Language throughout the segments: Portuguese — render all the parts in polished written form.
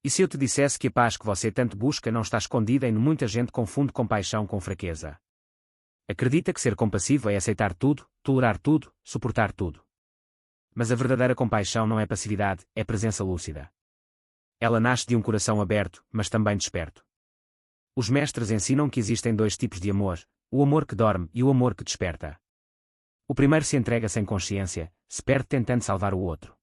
E se eu te dissesse que a paz que você tanto busca não está escondida em muita gente confunde compaixão com fraqueza? Acredita que ser compassivo é aceitar tudo, tolerar tudo, suportar tudo. Mas a verdadeira compaixão não é passividade, é presença lúcida. Ela nasce de um coração aberto, mas também desperto. Os mestres ensinam que existem dois tipos de amor, o amor que dorme e o amor que desperta. O primeiro se entrega sem consciência, se perde tentando salvar o outro.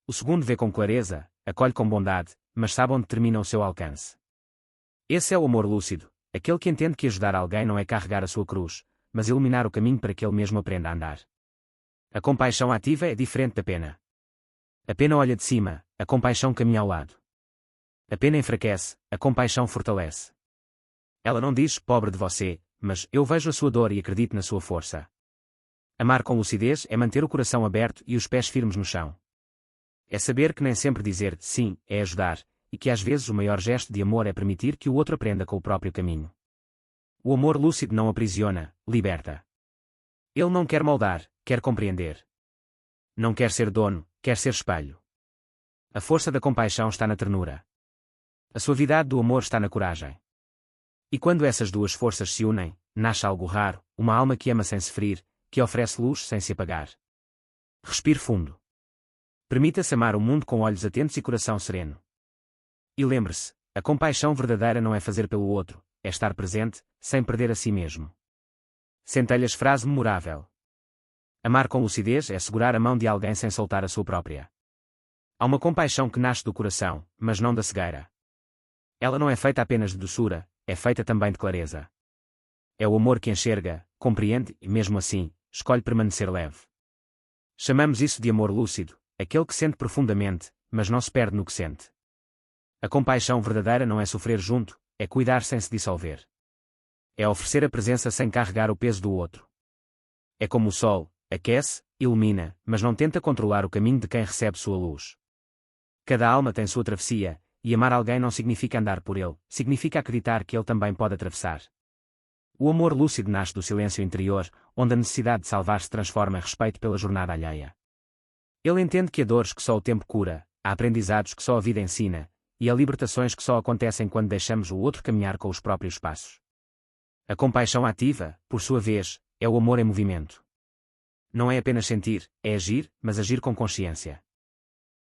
O segundo vê com clareza, acolhe com bondade, mas sabe onde termina o seu alcance. Esse é o amor lúcido, aquele que entende que ajudar alguém não é carregar a sua cruz, mas iluminar o caminho para que ele mesmo aprenda a andar. A compaixão ativa é diferente da pena. A pena olha de cima, a compaixão caminha ao lado. A pena enfraquece, a compaixão fortalece. Ela não diz, pobre de você, mas eu vejo a sua dor e acredito na sua força. Amar com lucidez é manter o coração aberto e os pés firmes no chão. É saber que nem sempre dizer sim é ajudar, e que às vezes o maior gesto de amor é permitir que o outro aprenda com o próprio caminho. O amor lúcido não aprisiona, liberta. Ele não quer moldar, quer compreender. Não quer ser dono, quer ser espelho. A força da compaixão está na ternura. A suavidade do amor está na coragem. E quando essas duas forças se unem, nasce algo raro, uma alma que ama sem se ferir, que oferece luz sem se apagar. Respire fundo. Permita-se amar o mundo com olhos atentos e coração sereno. E lembre-se, a compaixão verdadeira não é fazer pelo outro, é estar presente, sem perder a si mesmo. Centelhas frase memorável. Amar com lucidez é segurar a mão de alguém sem soltar a sua própria. Há uma compaixão que nasce do coração, mas não da cegueira. Ela não é feita apenas de doçura, é feita também de clareza. É o amor que enxerga, compreende e, mesmo assim, escolhe permanecer leve. Chamamos isso de amor lúcido, aquele que sente profundamente, mas não se perde no que sente. A compaixão verdadeira não é sofrer junto, é cuidar sem se dissolver. É oferecer a presença sem carregar o peso do outro. É como o sol, aquece, ilumina, mas não tenta controlar o caminho de quem recebe sua luz. Cada alma tem sua travessia, e amar alguém não significa andar por ele, significa acreditar que ele também pode atravessar. O amor lúcido nasce do silêncio interior, onde a necessidade de salvar se transforma em respeito pela jornada alheia. Ele entende que há dores que só o tempo cura, há aprendizados que só a vida ensina, e há libertações que só acontecem quando deixamos o outro caminhar com os próprios passos. A compaixão ativa, por sua vez, é o amor em movimento. Não é apenas sentir, é agir, mas agir com consciência.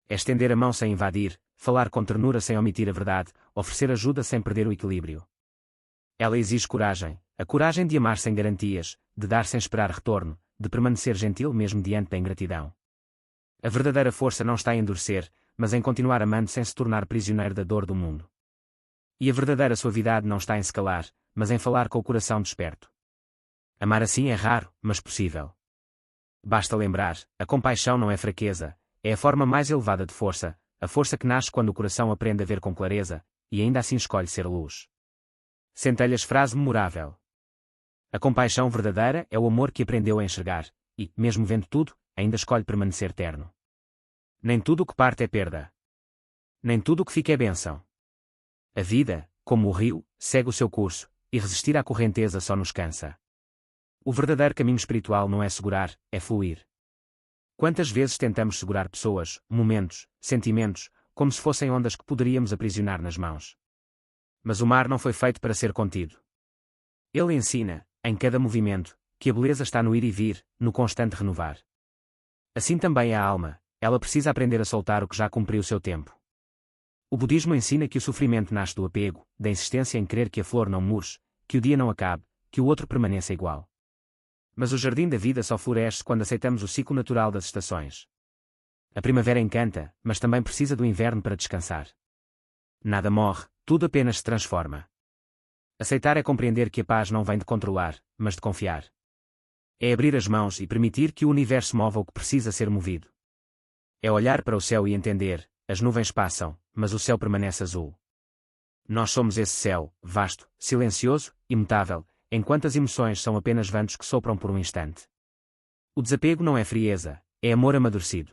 É estender a mão sem invadir, falar com ternura sem omitir a verdade, oferecer ajuda sem perder o equilíbrio. Ela exige coragem, a coragem de amar sem garantias, de dar sem esperar retorno, de permanecer gentil mesmo diante da ingratidão. A verdadeira força não está em endurecer, mas em continuar amando sem se tornar prisioneiro da dor do mundo. E a verdadeira suavidade não está em se calar, mas em falar com o coração desperto. Amar assim é raro, mas possível. Basta lembrar, a compaixão não é fraqueza, é a forma mais elevada de força, a força que nasce quando o coração aprende a ver com clareza, e ainda assim escolhe ser luz. Centelhas frase memorável. A compaixão verdadeira é o amor que aprendeu a enxergar, e, mesmo vendo tudo, ainda escolhe permanecer terno. Nem tudo o que parte é perda. Nem tudo o que fica é bênção. A vida, como o rio, segue o seu curso, e resistir à correnteza só nos cansa. O verdadeiro caminho espiritual não é segurar, é fluir. Quantas vezes tentamos segurar pessoas, momentos, sentimentos, como se fossem ondas que poderíamos aprisionar nas mãos. Mas o mar não foi feito para ser contido. Ele ensina, em cada movimento, que a beleza está no ir e vir, no constante renovar. Assim também é a alma, ela precisa aprender a soltar o que já cumpriu o seu tempo. O budismo ensina que o sofrimento nasce do apego, da insistência em querer que a flor não murche, que o dia não acabe, que o outro permaneça igual. Mas o jardim da vida só floresce quando aceitamos o ciclo natural das estações. A primavera encanta, mas também precisa do inverno para descansar. Nada morre, tudo apenas se transforma. Aceitar é compreender que a paz não vem de controlar, mas de confiar. É abrir as mãos e permitir que o universo mova o que precisa ser movido. É olhar para o céu e entender, as nuvens passam, mas o céu permanece azul. Nós somos esse céu, vasto, silencioso, imutável, enquanto as emoções são apenas ventos que sopram por um instante. O desapego não é frieza, é amor amadurecido.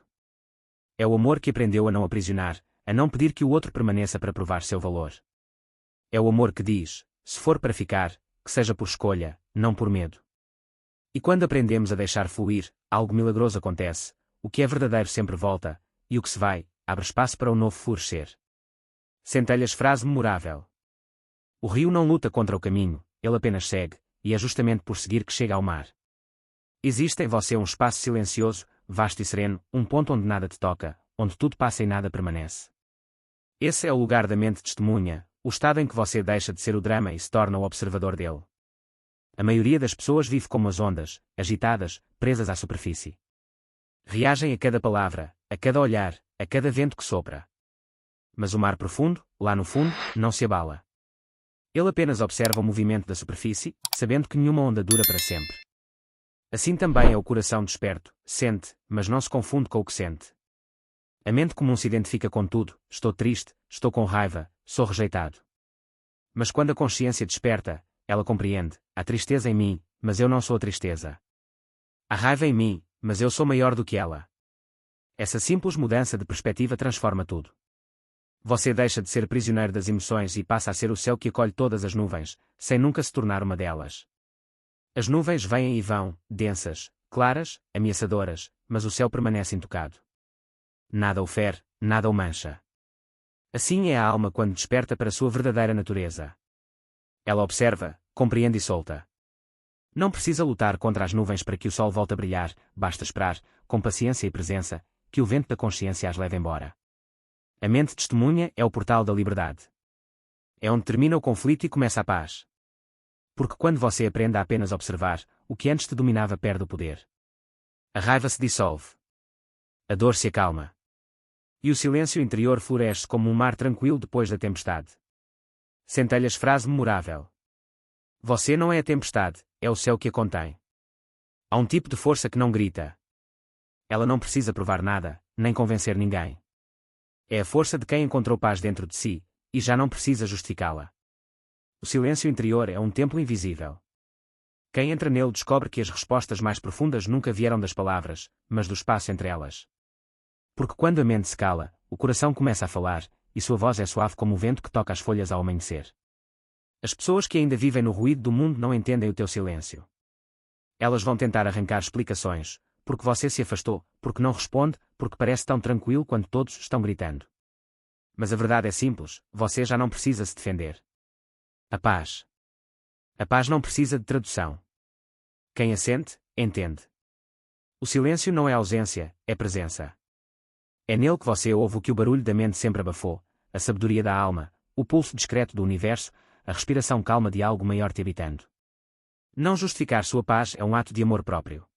É o amor que aprendeu a não aprisionar, a não pedir que o outro permaneça para provar seu valor. É o amor que diz, se for para ficar, que seja por escolha, não por medo. E quando aprendemos a deixar fluir, algo milagroso acontece, o que é verdadeiro sempre volta, e o que se vai, abre espaço para o novo florescer. Centelhas frase memorável. O rio não luta contra o caminho, ele apenas segue, e é justamente por seguir que chega ao mar. Existe em você um espaço silencioso, vasto e sereno, um ponto onde nada te toca, onde tudo passa e nada permanece. Esse é o lugar da mente testemunha, o estado em que você deixa de ser o drama e se torna o observador dele. A maioria das pessoas vive como as ondas, agitadas, presas à superfície. Reagem a cada palavra, a cada olhar, a cada vento que sopra. Mas o mar profundo, lá no fundo, não se abala. Ele apenas observa o movimento da superfície, sabendo que nenhuma onda dura para sempre. Assim também é o coração desperto, sente, mas não se confunde com o que sente. A mente comum se identifica com tudo, estou triste, estou com raiva, sou rejeitado. Mas quando a consciência desperta, ela compreende, há tristeza em mim, mas eu não sou a tristeza. Há raiva em mim, mas eu sou maior do que ela. Essa simples mudança de perspectiva transforma tudo. Você deixa de ser prisioneiro das emoções e passa a ser o céu que acolhe todas as nuvens, sem nunca se tornar uma delas. As nuvens vêm e vão, densas, claras, ameaçadoras, mas o céu permanece intocado. Nada o fere, nada o mancha. Assim é a alma quando desperta para sua verdadeira natureza. Ela observa, compreende e solta. Não precisa lutar contra as nuvens para que o sol volte a brilhar, basta esperar, com paciência e presença, que o vento da consciência as leve embora. A mente testemunha é o portal da liberdade. É onde termina o conflito e começa a paz. Porque quando você aprende a apenas observar, o que antes te dominava perde o poder. A raiva se dissolve. A dor se acalma. E o silêncio interior floresce como um mar tranquilo depois da tempestade. Centelhas frase memorável. Você não é a tempestade, é o céu que a contém. Há um tipo de força que não grita. Ela não precisa provar nada, nem convencer ninguém. É a força de quem encontrou paz dentro de si, e já não precisa justificá-la. O silêncio interior é um templo invisível. Quem entra nele descobre que as respostas mais profundas nunca vieram das palavras, mas do espaço entre elas. Porque quando a mente se cala, o coração começa a falar, e sua voz é suave como o vento que toca as folhas ao amanhecer. As pessoas que ainda vivem no ruído do mundo não entendem o teu silêncio. Elas vão tentar arrancar explicações, porque você se afastou, porque não responde, porque parece tão tranquilo quando todos estão gritando. Mas a verdade é simples, você já não precisa se defender. A paz. A paz não precisa de tradução. Quem a sente, entende. O silêncio não é ausência, é presença. É nele que você ouve o que o barulho da mente sempre abafou, a sabedoria da alma, o pulso discreto do universo, a respiração calma de algo maior te habitando. Não justificar sua paz é um ato de amor próprio.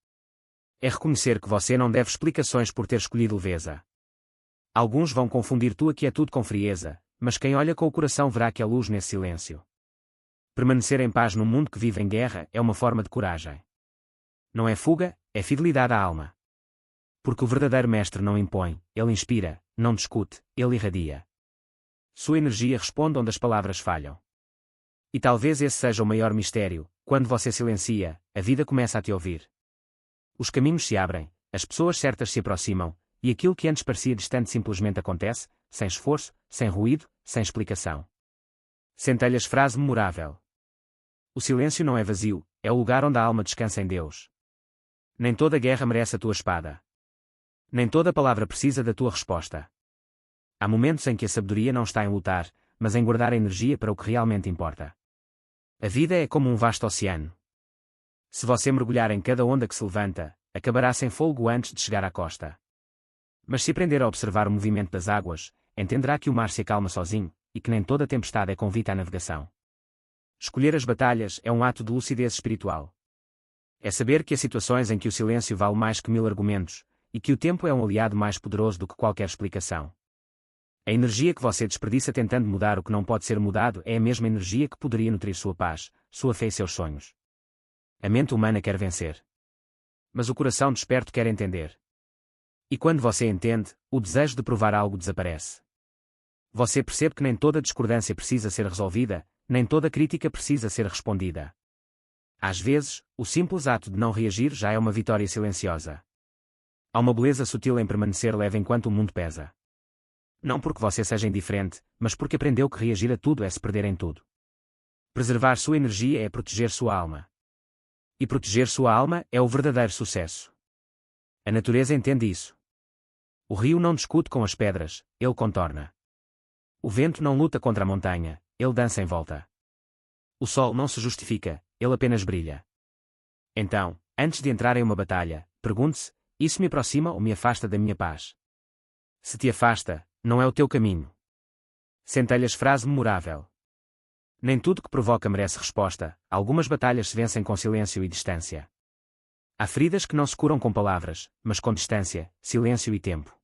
É reconhecer que você não deve explicações por ter escolhido leveza. Alguns vão confundir tua quietude com frieza, mas quem olha com o coração verá que há luz nesse silêncio. Permanecer em paz num mundo que vive em guerra é uma forma de coragem. Não é fuga, é fidelidade à alma. Porque o verdadeiro mestre não impõe, ele inspira, não discute, ele irradia. Sua energia responde onde as palavras falham. E talvez esse seja o maior mistério, quando você silencia, a vida começa a te ouvir. Os caminhos se abrem, as pessoas certas se aproximam, e aquilo que antes parecia distante simplesmente acontece, sem esforço, sem ruído, sem explicação. Centelhas frase memorável. O silêncio não é vazio, é o lugar onde a alma descansa em Deus. Nem toda guerra merece a tua espada. Nem toda palavra precisa da tua resposta. Há momentos em que a sabedoria não está em lutar, mas em guardar a energia para o que realmente importa. A vida é como um vasto oceano. Se você mergulhar em cada onda que se levanta, acabará sem fôlego antes de chegar à costa. Mas se aprender a observar o movimento das águas, entenderá que o mar se acalma sozinho, e que nem toda tempestade é convite à navegação. Escolher as batalhas é um ato de lucidez espiritual. É saber que há situações em que o silêncio vale mais que 1000 argumentos, e que o tempo é um aliado mais poderoso do que qualquer explicação. A energia que você desperdiça tentando mudar o que não pode ser mudado é a mesma energia que poderia nutrir sua paz, sua fé e seus sonhos. A mente humana quer vencer. Mas o coração desperto quer entender. E quando você entende, o desejo de provar algo desaparece. Você percebe que nem toda discordância precisa ser resolvida, nem toda crítica precisa ser respondida. Às vezes, o simples ato de não reagir já é uma vitória silenciosa. Há uma beleza sutil em permanecer leve enquanto o mundo pesa. Não porque você seja indiferente, mas porque aprendeu que reagir a tudo é se perder em tudo. Preservar sua energia é proteger sua alma. E proteger sua alma é o verdadeiro sucesso. A natureza entende isso. O rio não discute com as pedras, ele contorna. O vento não luta contra a montanha, ele dança em volta. O sol não se justifica, ele apenas brilha. Então, antes de entrar em uma batalha, pergunte-se: isso me aproxima ou me afasta da minha paz? Se te afasta, não é o teu caminho. Centelhas frase memorável. Nem tudo que provoca merece resposta, algumas batalhas se vencem com silêncio e distância. Há feridas que não se curam com palavras, mas com distância, silêncio e tempo.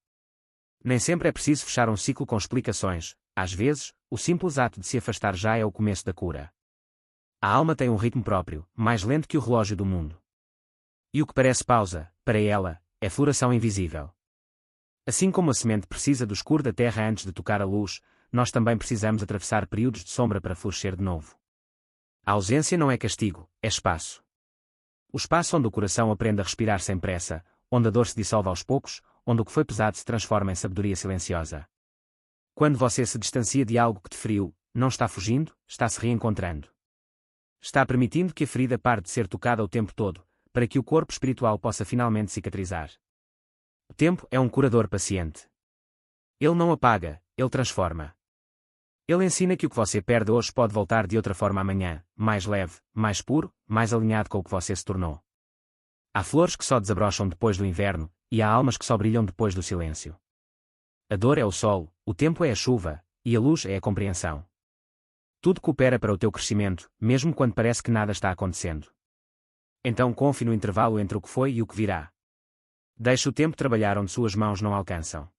Nem sempre é preciso fechar um ciclo com explicações, às vezes, o simples ato de se afastar já é o começo da cura. A alma tem um ritmo próprio, mais lento que o relógio do mundo. E o que parece pausa, para ela, é floração invisível. Assim como a semente precisa do escuro da terra antes de tocar a luz, nós também precisamos atravessar períodos de sombra para florescer de novo. A ausência não é castigo, é espaço. O espaço onde o coração aprende a respirar sem pressa, onde a dor se dissolve aos poucos, onde o que foi pesado se transforma em sabedoria silenciosa. Quando você se distancia de algo que te feriu, não está fugindo, está se reencontrando. Está permitindo que a ferida pare de ser tocada o tempo todo, para que o corpo espiritual possa finalmente cicatrizar. O tempo é um curador paciente. Ele não apaga, ele transforma. Ele ensina que o que você perde hoje pode voltar de outra forma amanhã, mais leve, mais puro, mais alinhado com o que você se tornou. Há flores que só desabrocham depois do inverno, e há almas que só brilham depois do silêncio. A dor é o sol, o tempo é a chuva, e a luz é a compreensão. Tudo coopera para o teu crescimento, mesmo quando parece que nada está acontecendo. Então confie no intervalo entre o que foi e o que virá. Deixe o tempo trabalhar onde suas mãos não alcançam.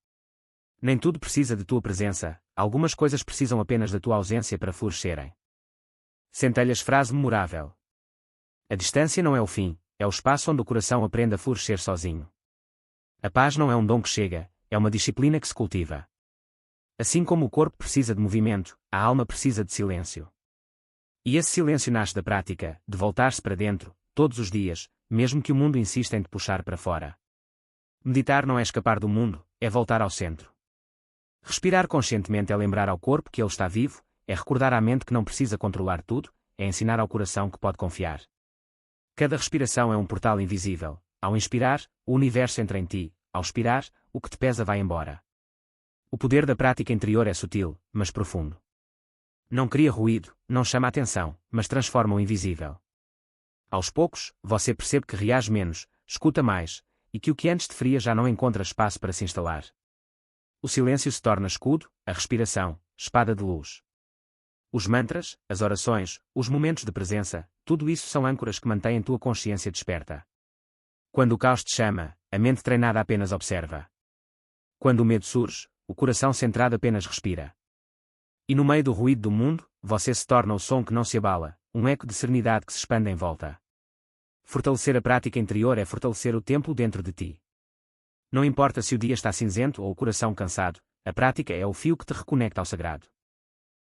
Nem tudo precisa de tua presença, algumas coisas precisam apenas da tua ausência para florescerem. Centelhas frase memorável. A distância não é o fim, é o espaço onde o coração aprende a florescer sozinho. A paz não é um dom que chega, é uma disciplina que se cultiva. Assim como o corpo precisa de movimento, a alma precisa de silêncio. E esse silêncio nasce da prática, de voltar-se para dentro, todos os dias, mesmo que o mundo insista em te puxar para fora. Meditar não é escapar do mundo, é voltar ao centro. Respirar conscientemente é lembrar ao corpo que ele está vivo, é recordar à mente que não precisa controlar tudo, é ensinar ao coração que pode confiar. Cada respiração é um portal invisível. Ao inspirar, o universo entra em ti, ao expirar, o que te pesa vai embora. O poder da prática interior é sutil, mas profundo. Não cria ruído, não chama atenção, mas transforma o invisível. Aos poucos, você percebe que reage menos, escuta mais, e que o que antes te feria já não encontra espaço para se instalar. O silêncio se torna escudo, a respiração, espada de luz. Os mantras, as orações, os momentos de presença, tudo isso são âncoras que mantêm tua consciência desperta. Quando o caos te chama, a mente treinada apenas observa. Quando o medo surge, o coração centrado apenas respira. E no meio do ruído do mundo, você se torna o som que não se abala, um eco de serenidade que se expande em volta. Fortalecer a prática interior é fortalecer o templo dentro de ti. Não importa se o dia está cinzento ou o coração cansado, a prática é o fio que te reconecta ao sagrado.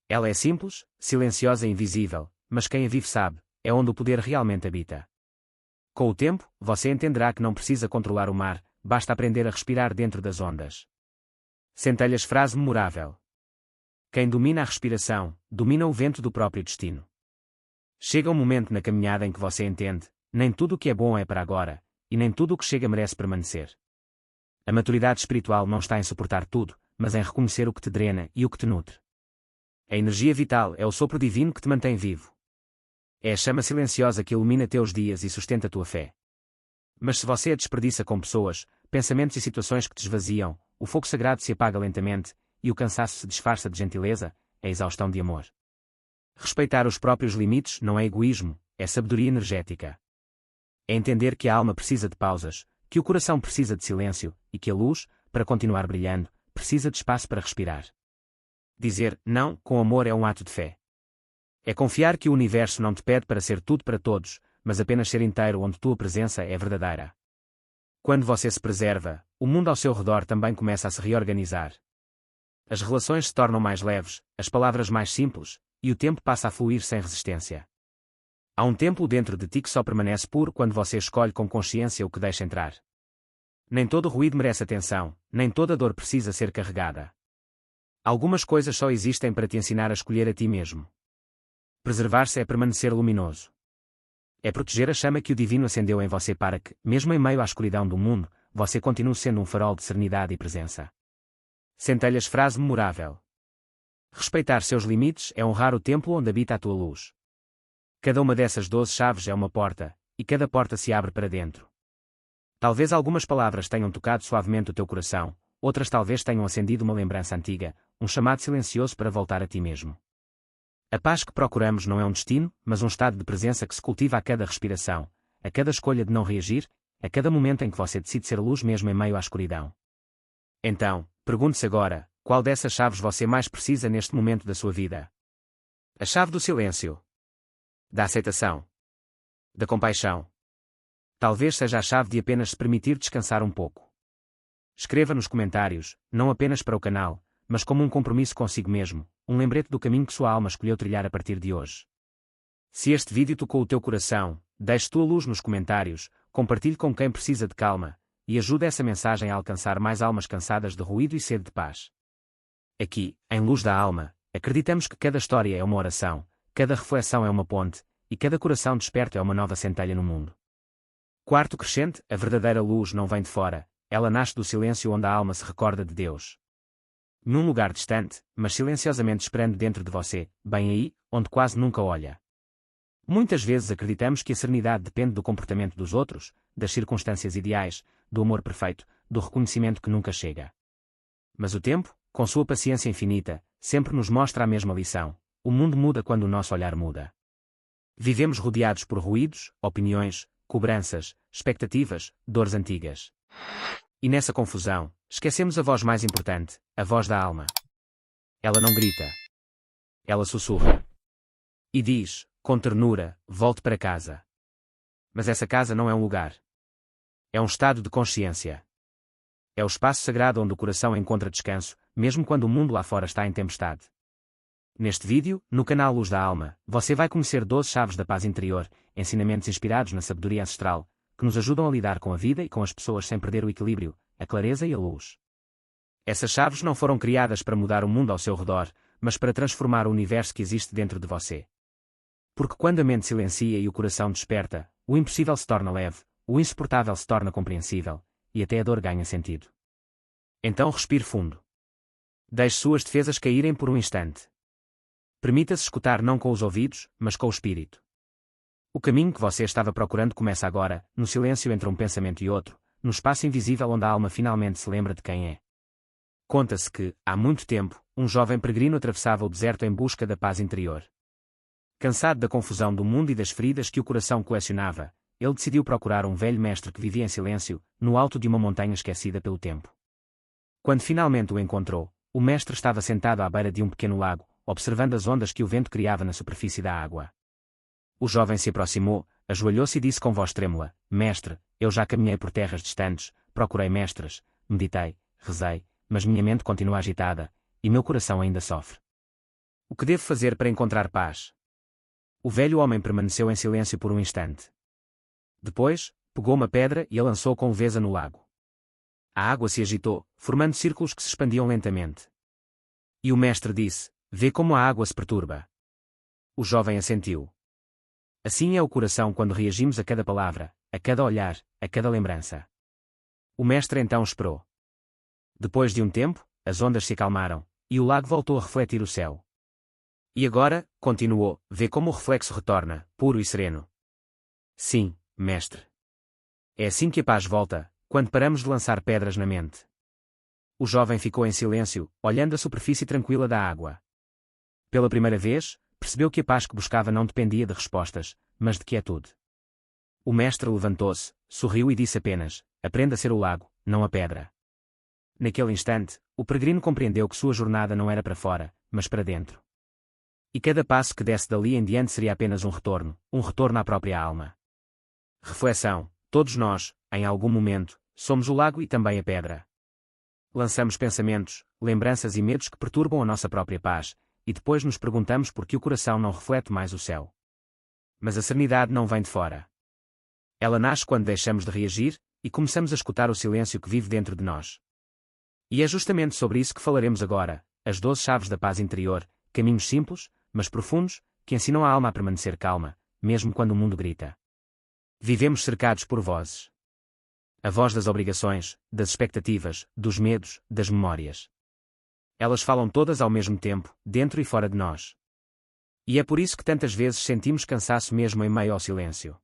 Ela é simples, silenciosa e invisível, mas quem a vive sabe, é onde o poder realmente habita. Com o tempo, você entenderá que não precisa controlar o mar, basta aprender a respirar dentro das ondas. Centelhas frase memorável. Quem domina a respiração, domina o vento do próprio destino. Chega um momento na caminhada em que você entende, nem tudo o que é bom é para agora, e nem tudo o que chega merece permanecer. A maturidade espiritual não está em suportar tudo, mas em reconhecer o que te drena e o que te nutre. A energia vital é o sopro divino que te mantém vivo. É a chama silenciosa que ilumina teus dias e sustenta tua fé. Mas se você a desperdiça com pessoas, pensamentos e situações que te esvaziam, o fogo sagrado se apaga lentamente, e o cansaço se disfarça de gentileza, é exaustão de amor. Respeitar os próprios limites não é egoísmo, é sabedoria energética. É entender que a alma precisa de pausas, que o coração precisa de silêncio, e que a luz, para continuar brilhando, precisa de espaço para respirar. Dizer não com amor é um ato de fé. É confiar que o universo não te pede para ser tudo para todos, mas apenas ser inteiro onde tua presença é verdadeira. Quando você se preserva, o mundo ao seu redor também começa a se reorganizar. As relações se tornam mais leves, as palavras mais simples, e o tempo passa a fluir sem resistência. Há um templo dentro de ti que só permanece puro quando você escolhe com consciência o que deixa entrar. Nem todo ruído merece atenção, nem toda dor precisa ser carregada. Algumas coisas só existem para te ensinar a escolher a ti mesmo. Preservar-se é permanecer luminoso. É proteger a chama que o divino acendeu em você para que, mesmo em meio à escuridão do mundo, você continue sendo um farol de serenidade e presença. Centelhas frase memorável. Respeitar seus limites é honrar o templo onde habita a tua luz. Cada uma dessas 12 chaves é uma porta, e cada porta se abre para dentro. Talvez algumas palavras tenham tocado suavemente o teu coração, outras talvez tenham acendido uma lembrança antiga, um chamado silencioso para voltar a ti mesmo. A paz que procuramos não é um destino, mas um estado de presença que se cultiva a cada respiração, a cada escolha de não reagir, a cada momento em que você decide ser luz mesmo em meio à escuridão. Então, pergunte-se agora, qual dessas chaves você mais precisa neste momento da sua vida? A chave do silêncio. Da aceitação. Da compaixão. Talvez seja a chave de apenas se permitir descansar um pouco. Escreva nos comentários, não apenas para o canal, mas como um compromisso consigo mesmo, um lembrete do caminho que sua alma escolheu trilhar a partir de hoje. Se este vídeo tocou o teu coração, deixe tua luz nos comentários, compartilhe com quem precisa de calma, e ajude essa mensagem a alcançar mais almas cansadas de ruído e sede de paz. Aqui, em Luz da Alma, acreditamos que cada história é uma oração, cada reflexão é uma ponte, e cada coração desperto é uma nova centelha no mundo. Quarto crescente, a verdadeira luz não vem de fora, ela nasce do silêncio onde a alma se recorda de Deus. Num lugar distante, mas silenciosamente esperando dentro de você, bem aí, onde quase nunca olha. Muitas vezes acreditamos que a serenidade depende do comportamento dos outros, das circunstâncias ideais, do amor perfeito, do reconhecimento que nunca chega. Mas o tempo, com sua paciência infinita, sempre nos mostra a mesma lição: o mundo muda quando o nosso olhar muda. Vivemos rodeados por ruídos, opiniões, cobranças, expectativas, dores antigas. E nessa confusão, esquecemos a voz mais importante, a voz da alma. Ela não grita. Ela sussurra. E diz, com ternura, volte para casa. Mas essa casa não é um lugar. É um estado de consciência. É o espaço sagrado onde o coração encontra descanso, mesmo quando o mundo lá fora está em tempestade. Neste vídeo, no canal Luz da Alma, você vai conhecer 12 chaves da paz interior, ensinamentos inspirados na sabedoria ancestral, que nos ajudam a lidar com a vida e com as pessoas sem perder o equilíbrio, a clareza e a luz. Essas chaves não foram criadas para mudar o mundo ao seu redor, mas para transformar o universo que existe dentro de você. Porque quando a mente silencia e o coração desperta, o impossível se torna leve, o insuportável se torna compreensível, e até a dor ganha sentido. Então respire fundo. Deixe suas defesas caírem por um instante. Permita-se escutar não com os ouvidos, mas com o espírito. O caminho que você estava procurando começa agora, no silêncio entre um pensamento e outro, no espaço invisível onde a alma finalmente se lembra de quem é. Conta-se que, há muito tempo, um jovem peregrino atravessava o deserto em busca da paz interior. Cansado da confusão do mundo e das feridas que o coração colecionava, ele decidiu procurar um velho mestre que vivia em silêncio, no alto de uma montanha esquecida pelo tempo. Quando finalmente o encontrou, o mestre estava sentado à beira de um pequeno lago, observando as ondas que o vento criava na superfície da água. O jovem se aproximou, ajoelhou-se e disse com voz trêmula: Mestre, eu já caminhei por terras distantes, procurei mestres, meditei, rezei, mas minha mente continua agitada, e meu coração ainda sofre. O que devo fazer para encontrar paz? O velho homem permaneceu em silêncio por um instante. Depois, pegou uma pedra e a lançou com leveza no lago. A água se agitou, formando círculos que se expandiam lentamente. E o mestre disse: Vê como a água se perturba. O jovem assentiu. Assim é o coração quando reagimos a cada palavra, a cada olhar, a cada lembrança. O mestre então esperou. Depois de um tempo, as ondas se acalmaram, e o lago voltou a refletir o céu. E agora, continuou, vê como o reflexo retorna, puro e sereno. Sim, mestre. É assim que a paz volta, quando paramos de lançar pedras na mente. O jovem ficou em silêncio, olhando a superfície tranquila da água. Pela primeira vez, percebeu que a paz que buscava não dependia de respostas, mas de quietude. O mestre levantou-se, sorriu e disse apenas: Aprenda a ser o lago, não a pedra. Naquele instante, o peregrino compreendeu que sua jornada não era para fora, mas para dentro. E cada passo que desse dali em diante seria apenas um retorno à própria alma. Reflexão: todos nós, em algum momento, somos o lago e também a pedra. Lançamos pensamentos, lembranças e medos que perturbam a nossa própria paz, e depois nos perguntamos por que o coração não reflete mais o céu. Mas a serenidade não vem de fora. Ela nasce quando deixamos de reagir, e começamos a escutar o silêncio que vive dentro de nós. E é justamente sobre isso que falaremos agora, as 12 chaves da paz interior, caminhos simples, mas profundos, que ensinam a alma a permanecer calma, mesmo quando o mundo grita. Vivemos cercados por vozes. A voz das obrigações, das expectativas, dos medos, das memórias. Elas falam todas ao mesmo tempo, dentro e fora de nós. E é por isso que tantas vezes sentimos cansaço mesmo em meio ao silêncio.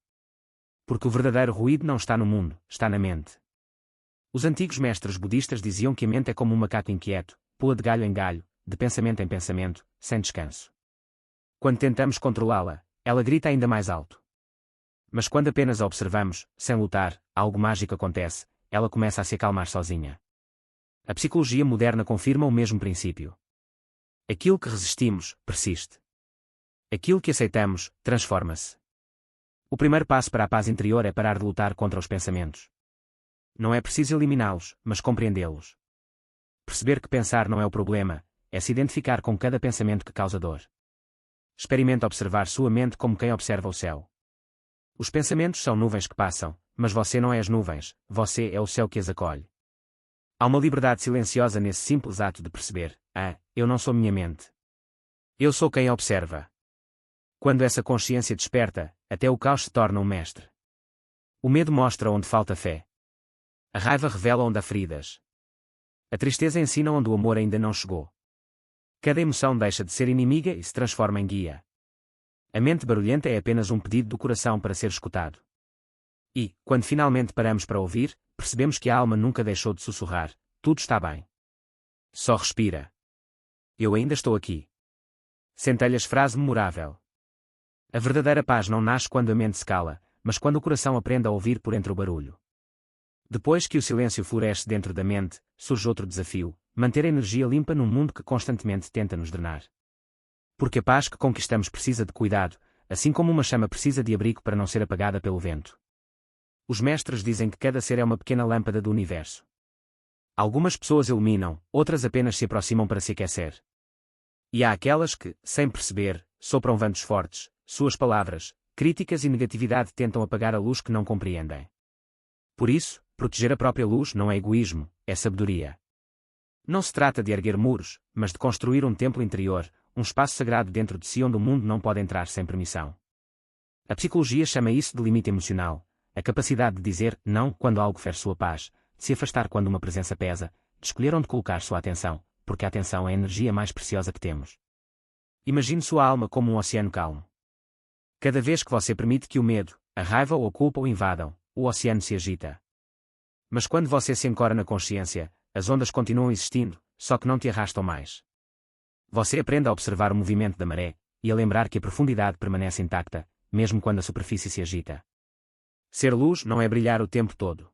Porque o verdadeiro ruído não está no mundo, está na mente. Os antigos mestres budistas diziam que a mente é como um macaco inquieto, pula de galho em galho, de pensamento em pensamento, sem descanso. Quando tentamos controlá-la, ela grita ainda mais alto. Mas quando apenas a observamos, sem lutar, algo mágico acontece, ela começa a se acalmar sozinha. A psicologia moderna confirma o mesmo princípio. Aquilo que resistimos, persiste. Aquilo que aceitamos, transforma-se. O primeiro passo para a paz interior é parar de lutar contra os pensamentos. Não é preciso eliminá-los, mas compreendê-los. Perceber que pensar não é o problema, é se identificar com cada pensamento que causa dor. Experimente observar sua mente como quem observa o céu. Os pensamentos são nuvens que passam, mas você não é as nuvens, você é o céu que as acolhe. Há uma liberdade silenciosa nesse simples ato de perceber: eu não sou minha mente. Eu sou quem observa. Quando essa consciência desperta, até o caos se torna um mestre. O medo mostra onde falta fé. A raiva revela onde há feridas. A tristeza ensina onde o amor ainda não chegou. Cada emoção deixa de ser inimiga e se transforma em guia. A mente barulhenta é apenas um pedido do coração para ser escutado. E, quando finalmente paramos para ouvir, percebemos que a alma nunca deixou de sussurrar: tudo está bem. Só respira. Eu ainda estou aqui. Centelhas, frase memorável. A verdadeira paz não nasce quando a mente se cala, mas quando o coração aprende a ouvir por entre o barulho. Depois que o silêncio floresce dentro da mente, surge outro desafio: manter a energia limpa num mundo que constantemente tenta nos drenar. Porque a paz que conquistamos precisa de cuidado, assim como uma chama precisa de abrigo para não ser apagada pelo vento. Os mestres dizem que cada ser é uma pequena lâmpada do universo. Algumas pessoas iluminam, outras apenas se aproximam para se aquecer. E há aquelas que, sem perceber, sopram ventos fortes, suas palavras, críticas e negatividade tentam apagar a luz que não compreendem. Por isso, proteger a própria luz não é egoísmo, é sabedoria. Não se trata de erguer muros, mas de construir um templo interior, um espaço sagrado dentro de si onde o mundo não pode entrar sem permissão. A psicologia chama isso de limite emocional, a capacidade de dizer não quando algo fere sua paz, de se afastar quando uma presença pesa, de escolher onde colocar sua atenção, porque a atenção é a energia mais preciosa que temos. Imagine sua alma como um oceano calmo. Cada vez que você permite que o medo, a raiva ou a culpa o invadam, o oceano se agita. Mas quando você se ancora na consciência, as ondas continuam existindo, só que não te arrastam mais. Você aprende a observar o movimento da maré, e a lembrar que a profundidade permanece intacta, mesmo quando a superfície se agita. Ser luz não é brilhar o tempo todo.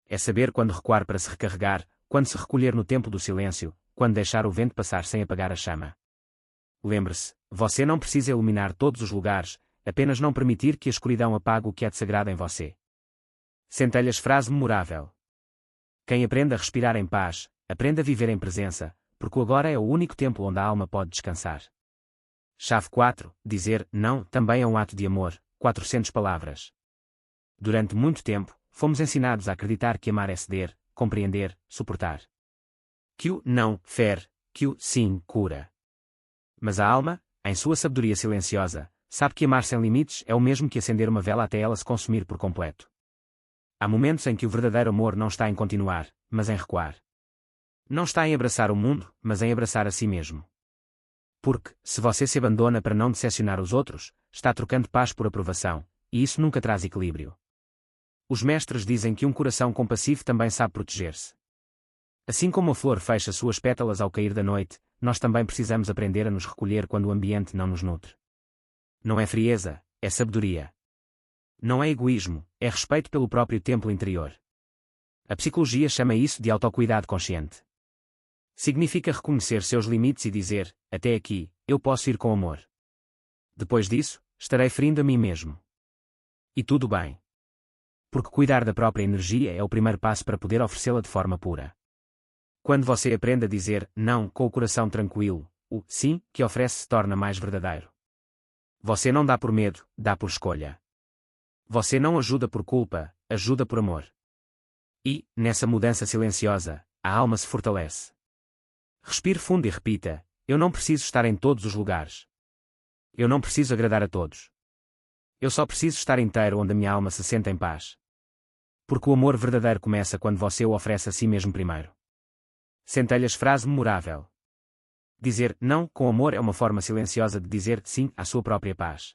É saber quando recuar para se recarregar, quando se recolher no tempo do silêncio, quando deixar o vento passar sem apagar a chama. Lembre-se, você não precisa iluminar todos os lugares, apenas não permitir que a escuridão apague o que é de sagrado em você. Centelhas, frase memorável. Quem aprende a respirar em paz, aprende a viver em presença, porque o agora é o único tempo onde a alma pode descansar. Chave 4. Dizer não também é um ato de amor. 400 palavras. Durante muito tempo, fomos ensinados a acreditar que amar é ceder, compreender, suportar. Que o não fere, que o sim cura. Mas a alma, em sua sabedoria silenciosa, sabe que amar sem limites é o mesmo que acender uma vela até ela se consumir por completo. Há momentos em que o verdadeiro amor não está em continuar, mas em recuar. Não está em abraçar o mundo, mas em abraçar a si mesmo. Porque, se você se abandona para não decepcionar os outros, está trocando paz por aprovação, e isso nunca traz equilíbrio. Os mestres dizem que um coração compassivo também sabe proteger-se. Assim como a flor fecha suas pétalas ao cair da noite, nós também precisamos aprender a nos recolher quando o ambiente não nos nutre. Não é frieza, é sabedoria. Não é egoísmo, é respeito pelo próprio templo interior. A psicologia chama isso de autocuidado consciente. Significa reconhecer seus limites e dizer: até aqui, eu posso ir com amor. Depois disso, estarei ferindo a mim mesmo. E tudo bem. Porque cuidar da própria energia é o primeiro passo para poder oferecê-la de forma pura. Quando você aprende a dizer não com o coração tranquilo, o sim que oferece se torna mais verdadeiro. Você não dá por medo, dá por escolha. Você não ajuda por culpa, ajuda por amor. E, nessa mudança silenciosa, a alma se fortalece. Respire fundo e repita: eu não preciso estar em todos os lugares. Eu não preciso agradar a todos. Eu só preciso estar inteiro onde a minha alma se sente em paz. Porque o amor verdadeiro começa quando você o oferece a si mesmo primeiro. Centelhas, frase memorável. Dizer não com amor é uma forma silenciosa de dizer sim à sua própria paz.